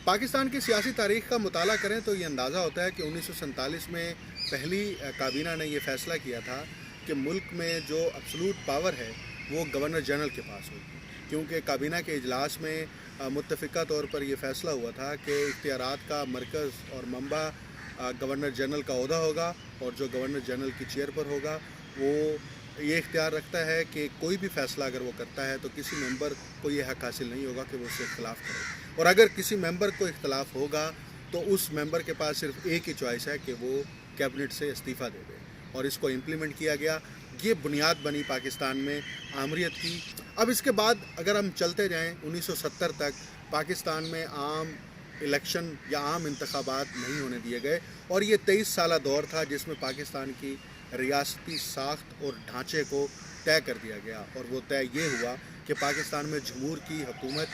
पाकिस्तान की सियासी तारीख़ का मुताला करें तो ये अंदाज़ा होता है कि 1947 में पहली काबीना ने ये फ़ैसला किया था कि मुल्क में जो अब्सलूट पावर है वो गवर्नर जनरल के पास होगी, क्योंकि काबीना के इजलास में मुत्तफ़िका तौर पर यह फ़ैसला हुआ था कि इख्तियारात का मरकज़ और मंबा गवर्नर जनरल का ओहदा होगा, और जो गवर्नर जनरल की चेयर पर होगा वो ये इख्तियार रखता है कि कोई भी फ़ैसला अगर वो करता है तो किसी मेंबर को ये हक़ हासिल नहीं होगा कि वो उससे इख्तलाफ करे, और अगर किसी मेंबर को इख्तलाफ होगा तो उस मेंबर के पास सिर्फ एक ही चॉइस है कि वो कैबिनेट से इस्तीफ़ा दे दे, और इसको इम्प्लीमेंट किया गया। ये बुनियाद बनी पाकिस्तान में आमरीत की। अब इसके बाद अगर हम चलते जाएँ 1970 तक पाकिस्तान में आम इलेक्शन या आम इंतखाबात नहीं होने दिए गए, और ये 23 साला दौर था जिसमें पाकिस्तान की रियासती साख्त और ढांचे को तय कर दिया गया, और वो तय ये हुआ कि पाकिस्तान में जमहूर की हुकूमत,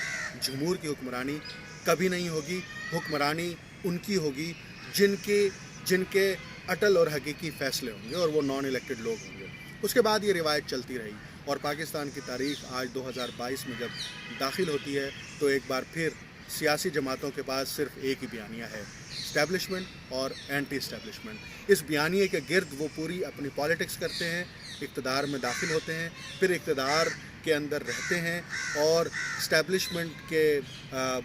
जमहूर की हुक्मरानी कभी नहीं होगी। हुक्मरानी उनकी होगी जिनके अटल और हकीकी फ़ैसले होंगे, और वो नॉन इलेक्टेड लोग होंगे। उसके बाद ये रिवायत चलती रही, और पाकिस्तान की तारीख़ आज 2022 में जब दाखिल होती है तो एक बार फिर सियासी जमातों के पास सिर्फ एक ही बयानिया है, इस्टेब्लिशमेंट और एंटी इस्टेब्लिशमेंट। इस बयानिए के गिर्द वो पूरी अपनी पॉलिटिक्स करते हैं, इक़्तिदार में दाखिल होते हैं, फिर इक़्तिदार के अंदर रहते हैं और इस्टेब्लिशमेंट के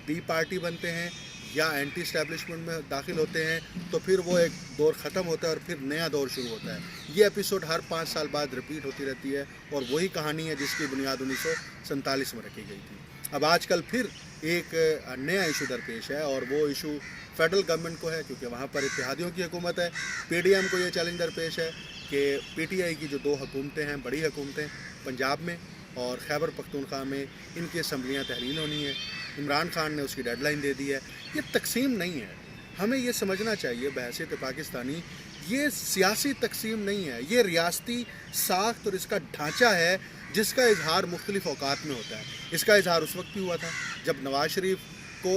बी पार्टी बनते हैं या एंटी इस्टेब्लिशमेंट में दाखिल होते हैं, तो फिर वो एक दौर ख़त्म होता है और फिर नया दौर शुरू होता है। ये एपिसोड हर 5 साल बाद रिपीट होती रहती है, और वही कहानी है जिसकी बुनियाद 1947 में रखी गई थी। अब आजकल फिर एक नया इशू दरपेश है, और वो इशू फेडरल गवर्नमेंट को है, क्योंकि वहाँ पर इत्तेहादियों की हुकूमत है। PDM को ये चैलेंज दरपेश है कि PTI की जो 2 हुकूमतें हैं, बड़ी हुकूमतें, पंजाब में और खैबर पख्तूनख्वा में, इनकी असम्बलियाँ तहलील होनी है। इमरान खान ने उसकी डेडलाइन दे दी है। ये तकसीम नहीं है, हमें ये समझना चाहिए बहैसियत पाकिस्तानी, ये सियासी तकसीम नहीं है, ये रियासती साख्त और इसका ढांचा है जिसका इजहार मुख्तलिफ औकात में होता है। इसका इजहार उस वक्त भी हुआ था जब नवाज शरीफ को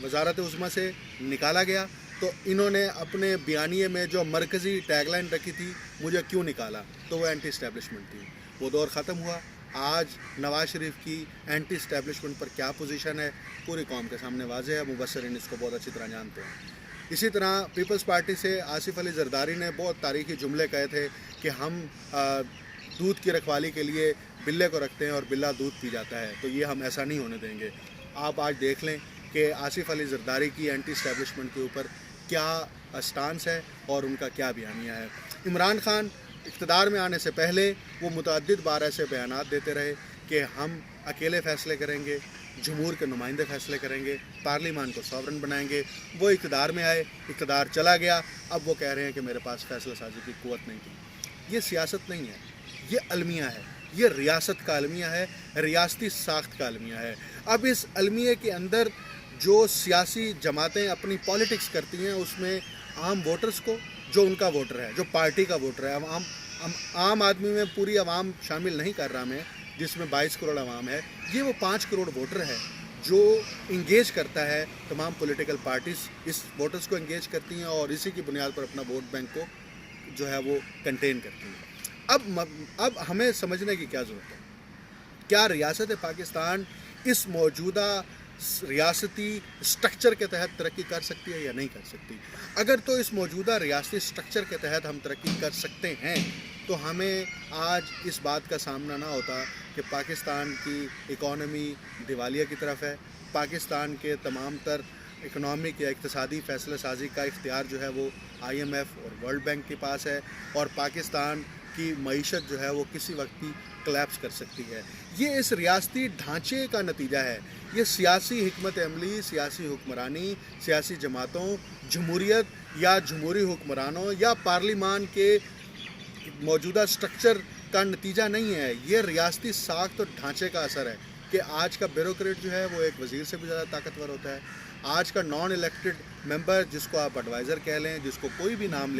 वज़ारत उज़्मा से निकाला गया, तो इन्होंने अपने बयानिए में जो मरकज़ी टैगलाइन रखी थी, मुझे क्यों निकाला, तो वो एंटी इस्टेब्लिशमेंट थी। वो दौर ख़त्म हुआ। आज नवाज शरीफ की एंटी इस्टेब्लिशमेंट पर क्या पोजीशन है पूरी कौम के सामने वाज़ेह है, मुबस्सिरीन इसको बहुत अच्छी तरह जानते हैं। इसी तरह पीपल्स पार्टी से आसिफ अली जरदारी ने बहुत तारीखी जुमले कहे थे कि हम दूध की रखवाली के लिए बिल्ले को रखते हैं और बिल्ला दूध पी जाता है, तो ये हम ऐसा नहीं होने देंगे। आप आज देख लें कि आसिफ अली जरदारी की एंटी इस्टेब्लिशमेंट के ऊपर क्या स्टांस है और उनका क्या बयानिया है। इमरान खान इक़्तिदार में आने से पहले वो मुतअद्दिद बार ऐसे बयानात देते रहे कि हम अकेले फ़ैसले करेंगे, जमहूर के नुमाइंदे फ़ैसले करेंगे, पार्लियामान को सॉवरन बनाएंगे। वो इक़्तिदार में आए, इक़्तिदार चला गया, अब वो कह रहे हैं कि मेरे पास फ़ैसला साजी की क़ुव्वत नहीं थी। ये सियासत नहीं है, ये अलमिया है, ये रियासत का अलमिया है, रियासती साख्त का अलमिया है। अब इस अलमिया के अंदर जो सियासी जमातें अपनी पॉलिटिक्स करती हैं, उसमें आम वोटर्स को, जो उनका वोटर है, जो पार्टी का वोटर है, आम आदमी में पूरी आवाम शामिल नहीं कर रहा मैं, जिसमें 22 करोड़ आवाम है, ये वो 5 करोड़ वोटर है जो इंगेज करता है। तमाम पॉलिटिकल पार्टीज़ इस वोटर्स को इंगेज करती हैं और इसी की बुनियाद पर अपना वोट बैंक को जो है वो कंटेन करती हैं। अब हमें समझने की क्या ज़रूरत है, क्या रियासत पाकिस्तान इस मौजूदा रियासती स्ट्रक्चर के तहत तरक्की कर सकती है या नहीं कर सकती। अगर तो इस मौजूदा रियासती स्ट्रक्चर के तहत हम तरक्की कर सकते हैं तो हमें आज इस बात का सामना ना होता कि पाकिस्तान की इकॉनमी दिवालिया की तरफ है, पाकिस्तान के तमाम तर इकनॉमिक या इक़्तिसादी फ़ैसला साजी का इख्तियार जो है वो IMF और वर्ल्ड बैंक के पास है, और पाकिस्तान की मईशत जो है वो किसी वक्त भी कोलैप्स कर सकती है। ये इस रियासती ढांचे का नतीजा है। ये सियासी हिकमत अमली, सियासी हुक्मरानी, सियासी जमातों, जमहूरियत या जमहूरी हुक्मरानों या पार्लिमान के मौजूदा स्ट्रक्चर का नतीजा नहीं है। ये रियासती साख्त और ढांचे का असर है कि आज का ब्यूरोक्रेट जो है वो एक वज़ीर से भी ज़्यादा ताकतवर होता है। आज का नॉन इलेक्टेड मेंबर, जिसको आप एडवाइज़र कह लें, जिसको कोई भी नाम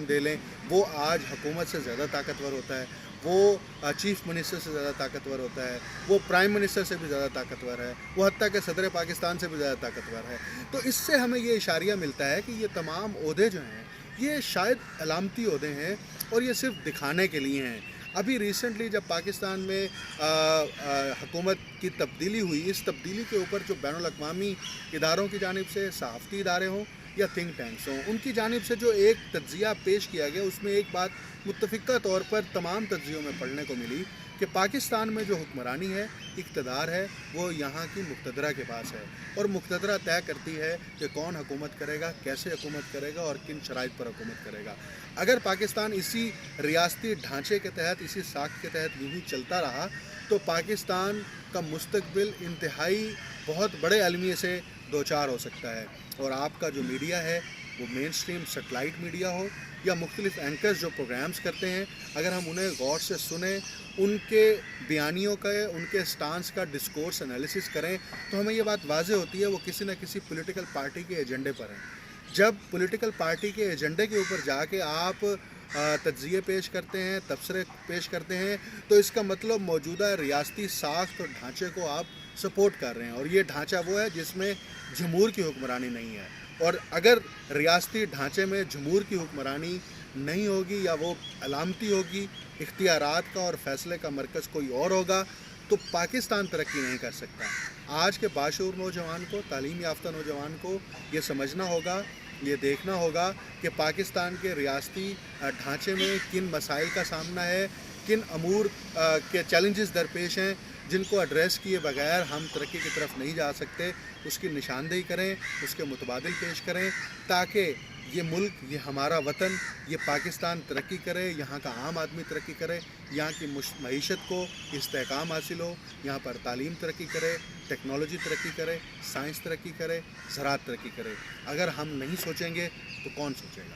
दे लें, वो आज हुकूमत से ज़्यादा ताकतवर होता है, वो चीफ़ मिनिस्टर से ज़्यादा ताकतवर होता है, वो प्राइम मिनिस्टर से भी ज़्यादा ताकतवर है, वो हत्ता के सदर पाकिस्तान से भी ज़्यादा ताकतवर है। तो इससे हमें ये इशारिया मिलता है कि ये तमाम ओहदे जो हैं ये शायद अलामती ओहदे हैं और ये सिर्फ दिखाने के लिए हैं। ابھی ریسنٹلی جب پاکستان میں حکومت کی تبدیلی ہوئی، اس تبدیلی کے اوپر جو بین الاقوامی اداروں کی جانب سے، صحافتی ادارے ہوں یا تھنک ٹینکس ہوں، ان کی جانب سے جو ایک تجزیہ پیش کیا گیا، اس میں ایک بات متفقہ طور پر تمام تجزیوں میں پڑھنے کو ملی کہ پاکستان میں جو حکمرانی ہے، اقتدار ہے، وہ یہاں کی مقتدرہ کے پاس ہے، اور مقتدرہ طے کرتی ہے کہ کون حکومت کرے گا، کیسے حکومت کرے گا اور کن شرائط پر حکومت کرے گا۔ اگر پاکستان اسی ریاستی ڈھانچے کے تحت، اسی ساکھ کے تحت یوں ہی چلتا رہا تو پاکستان کا مستقبل انتہائی بہت بڑے المیے سے دوچار ہو سکتا ہے۔ اور آپ کا جو میڈیا ہے وہ مین سٹریم سیٹلائٹ میڈیا ہو یا مختلف اینکرز جو پروگرامز کرتے ہیں، اگر ہم انہیں غور سے سنیں، ان کے بیانیوں کا، ان کے سٹانس کا ڈسکورس انالیسس کریں، تو ہمیں یہ بات واضح ہوتی ہے وہ کسی نہ کسی پولیٹیکل پارٹی کے ایجنڈے پر ہیں۔ جب پولیٹیکل پارٹی کے ایجنڈے کے اوپر جا کے آپ تجزیے پیش کرتے ہیں، تبصرے پیش کرتے ہیں، تو اس کا مطلب موجودہ ریاستی ساخت اور ڈھانچے کو آپ سپورٹ کر رہے ہیں، اور یہ ڈھانچہ وہ ہے جس میں جمہور کی حکمرانی نہیں ہے۔ اور اگر ریاستی ڈھانچے میں جمہور کی حکمرانی نہیں ہوگی یا وہ علامتی ہوگی، اختیارات کا اور فیصلے کا مرکز کوئی اور ہوگا، تو پاکستان ترقی نہیں کر سکتا۔ آج کے باشعور نوجوان کو، تعلیم یافتہ نوجوان کو یہ سمجھنا ہوگا، یہ دیکھنا ہوگا کہ پاکستان کے ریاستی ڈھانچے میں کن مسائل کا سامنا ہے، کن امور کے چیلنجز درپیش ہیں جن کو ایڈریس کیے بغیر ہم ترقی کی طرف نہیں جا سکتے۔ اس کی نشاندہی کریں، اس کے متبادل پیش کریں، تاکہ یہ ملک، یہ ہمارا وطن، یہ پاکستان ترقی کرے، یہاں کا عام آدمی ترقی کرے، یہاں کی معیشت کو استحکام حاصل ہو، یہاں پر تعلیم ترقی کرے، ٹیکنالوجی ترقی کرے، سائنس ترقی کرے، زراعت ترقی کرے۔ اگر ہم نہیں سوچیں گے تو کون سوچے گا؟